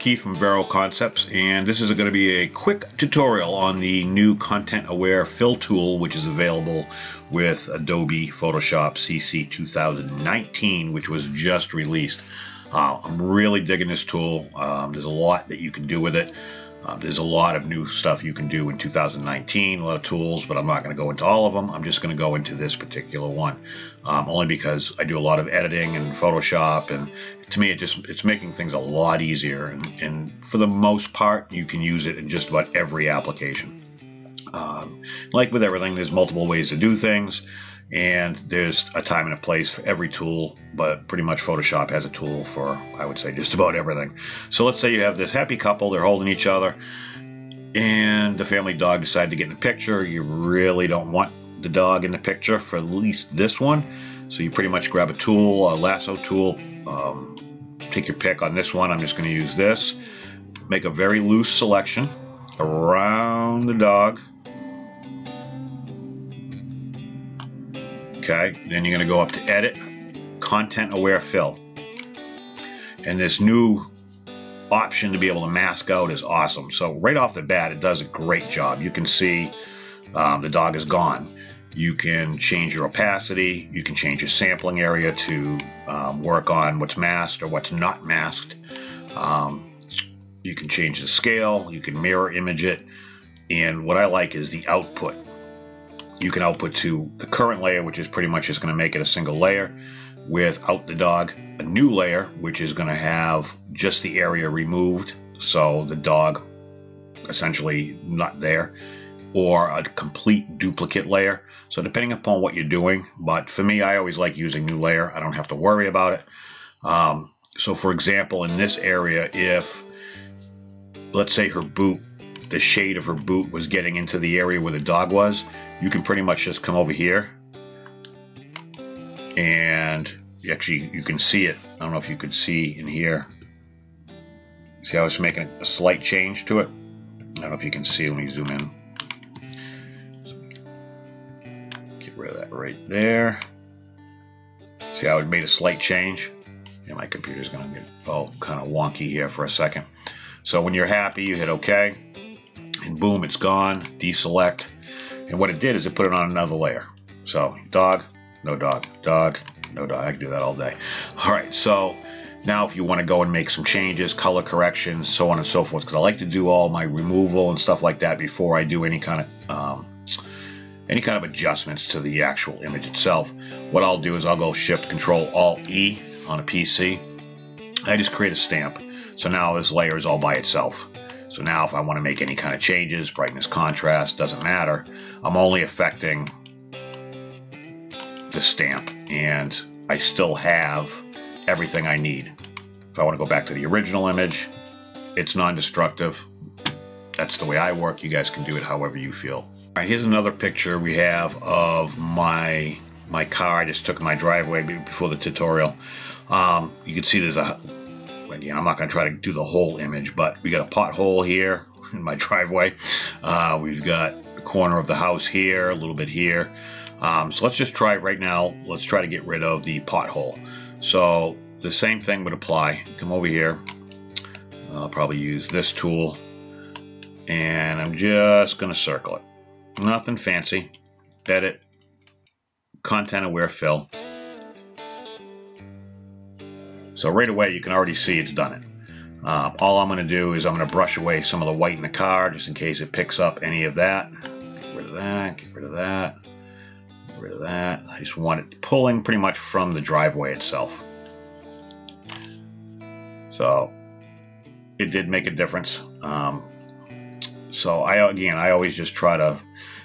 Keith from Vero Concepts, and this is going to be a quick tutorial on the new Content Aware Fill tool, which is available with Adobe Photoshop CC 2019, which was just released. I'm really digging this tool. There's a lot that you can do with it. There's a lot of new stuff you can do in 2019, a lot of tools, but I'm not going to go into all of them. I'm just going to go into this particular one, only because I do a lot of editing in Photoshop, and to me it's making things a lot easier, and for the most part you can use it in just about every application. Like with everything, there's multiple ways to do things, and there's a time and a place for every tool, but pretty much Photoshop has a tool for, I would say, just about everything. So let's say you have this happy couple, they're holding each other, and the family dog decided to get in the picture. You really don't want the dog in the picture for at least this one, so you pretty much grab a tool, a lasso tool, take your pick on this one. I'm just going to use this. Make a very loose selection around the dog. Okay, then you're going to go up to Edit, Content Aware Fill. And this new option to be able to mask out is awesome. So right off the bat, it does a great job. You can see the dog is gone. You can change your opacity. You can change your sampling area to work on what's masked or what's not masked. You can change the scale. You can mirror image it. And what I like is the output. You can output to the current layer, which is pretty much just going to make it a single layer without the dog, a new layer, which is going to have just the area removed, so the dog essentially not there, or a complete duplicate layer. So depending upon what you're doing, but for me, I always like using new layer. I don't have to worry about it. So for example, in this area, if let's say her boot, the shade of her boot was getting into the area where the dog was, you can pretty much just come over here and actually you can see it. I don't know if you could see in here. See how it's making a slight change to it? I don't know if you can see when you zoom in. Get rid of that right there. See how it made a slight change? Yeah, my computer's gonna get kind of wonky here for a second. So when you're happy, you hit OK, and boom, it's gone. Deselect. And what it did is it put it on another layer. So dog, no dog, dog, no dog. I can do that all day. All right, so now if you want to go and make some changes, color corrections, so on and so forth, because I like to do all my removal and stuff like that before I do any kind of adjustments to the actual image itself. What I'll do is I'll go Shift Control Alt E on a PC. I just create a stamp. So now this layer is all by itself. So now if I want to make any kind of changes, brightness, contrast, doesn't matter. I'm only affecting the stamp, and I still have everything I need. If I want to go back to the original image, it's non-destructive. That's the way I work. You guys can do it however you feel. All right, here's another picture we have of my car. I just took in my driveway before the tutorial. You can see there's again, I'm not going to try to do the whole image, but we got a pothole here in my driveway. We've got the corner of the house here, a little bit here. So let's just try it right now. Let's try to get rid of the pothole. So the same thing would apply. Come over here. I'll probably use this tool, and I'm just going to circle it. Nothing fancy. Edit, Content Aware Fill. So right away you can already see it's done it. All I'm going to do is I'm going to brush away some of the white in the car just in case it picks up any of that. Get rid of that, get rid of that, get rid of that. I just want it pulling pretty much from the driveway itself. So it did make a difference. So I always just try to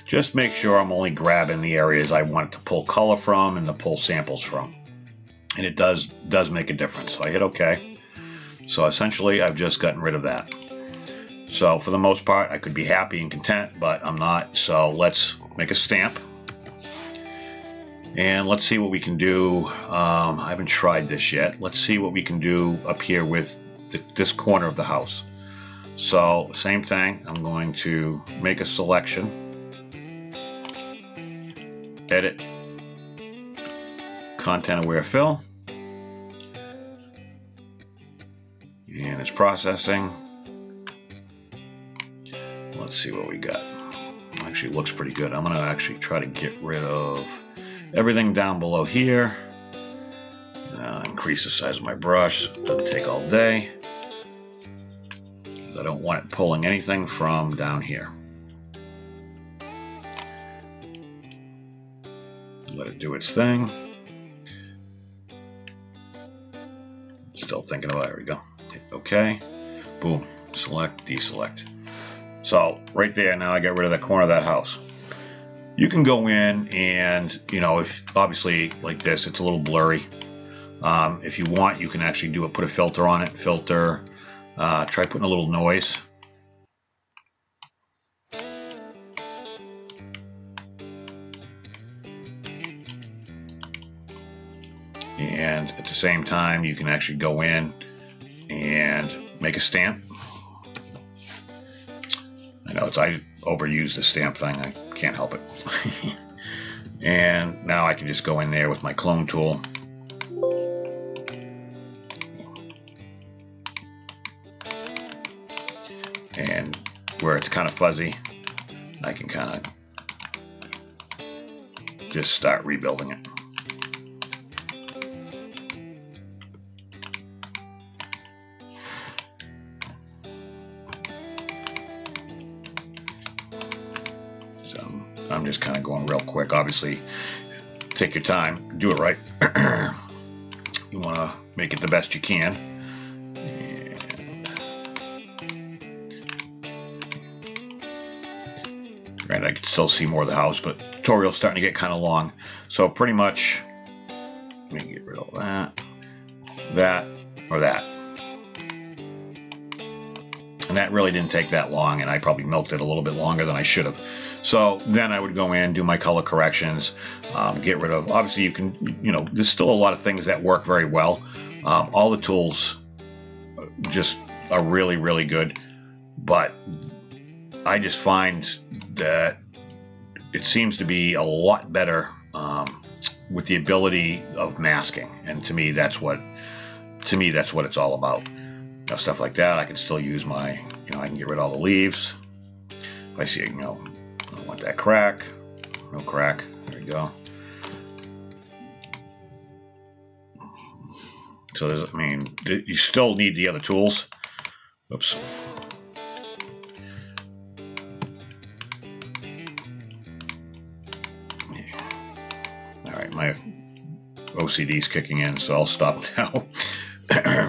just make sure I'm only grabbing the areas I want it to pull color from and to pull samples from. And it does make a difference. So I hit OK. So essentially I've just gotten rid of that. So for the most part I could be happy and content, but I'm not. So let's make a stamp. And let's see what we can do. I haven't tried this yet. Let's see what we can do up here with this corner of the house. So same thing. I'm going to make a selection. Edit, Content Aware Fill. And it's processing. Let's see what we got. Actually, looks pretty good. I'm going to actually try to get rid of everything down below here. Increase the size of my brush. Doesn't take all day. I don't want it pulling anything from down here. Let it do its thing. Still thinking about it. There we go. Hit OK. Boom. Select, deselect. So right there, now I get rid of the corner of that house. You can go in and, you know, if obviously like this, it's a little blurry. If you want, you can actually do it. Put a filter on it. Filter. Try putting a little noise. And at the same time, you can actually go in and make a stamp. I know I overuse the stamp thing. I can't help it. And now I can just go in there with my clone tool. And where it's kind of fuzzy, I can kind of just start rebuilding it. I'm just kind of going real quick. Obviously, take your time, do it right. You want to make it the best you can. And right, I can still see more of the house, but the tutorial's starting to get kind of long. So pretty much, let me get rid of that, or that. And that really didn't take that long, and I probably milked it a little bit longer than I should have. So then I would go in, do my color corrections, get rid of, obviously you can, you know, there's still a lot of things that work very well. All the tools just are really, really good. But I just find that it seems to be a lot better with the ability of masking. And to me, that's what it's all about. You know, stuff like that, I can still use my, you know, I can get rid of all the leaves. If I see, you know, I don't want that crack. No crack. There we go. So there's, I mean, you still need the other tools. Oops. Yeah. All right, my OCD's kicking in, so I'll stop now.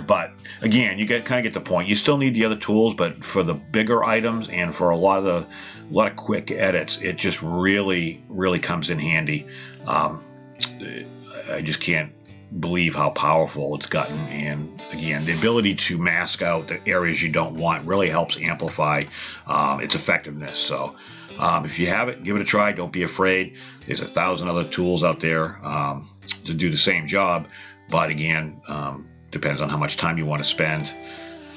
But again, you kind of get the point. You still need the other tools, but for the bigger items and for a lot of quick edits, it just really, really comes in handy. I just can't believe how powerful it's gotten. And again, the ability to mask out the areas you don't want really helps amplify its effectiveness. So if you have it, give it a try. Don't be afraid. There's 1,000 other tools out there to do the same job. But again, depends on how much time you want to spend.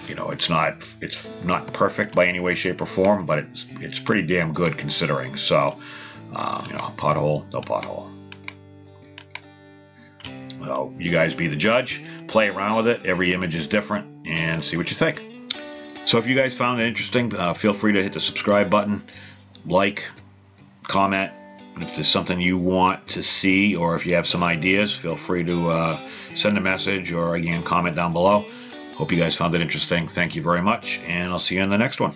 You know, it's not perfect by any way, shape, or form, but it's pretty damn good considering. So, you know, pothole, no pothole. Well, you guys be the judge. Play around with it. Every image is different, and see what you think. So, if you guys found it interesting, feel free to hit the subscribe button, like, comment. If there's something you want to see, or if you have some ideas, feel free to send a message or again comment down below. Hope you guys found it interesting. Thank you very much, and I'll see you in the next one.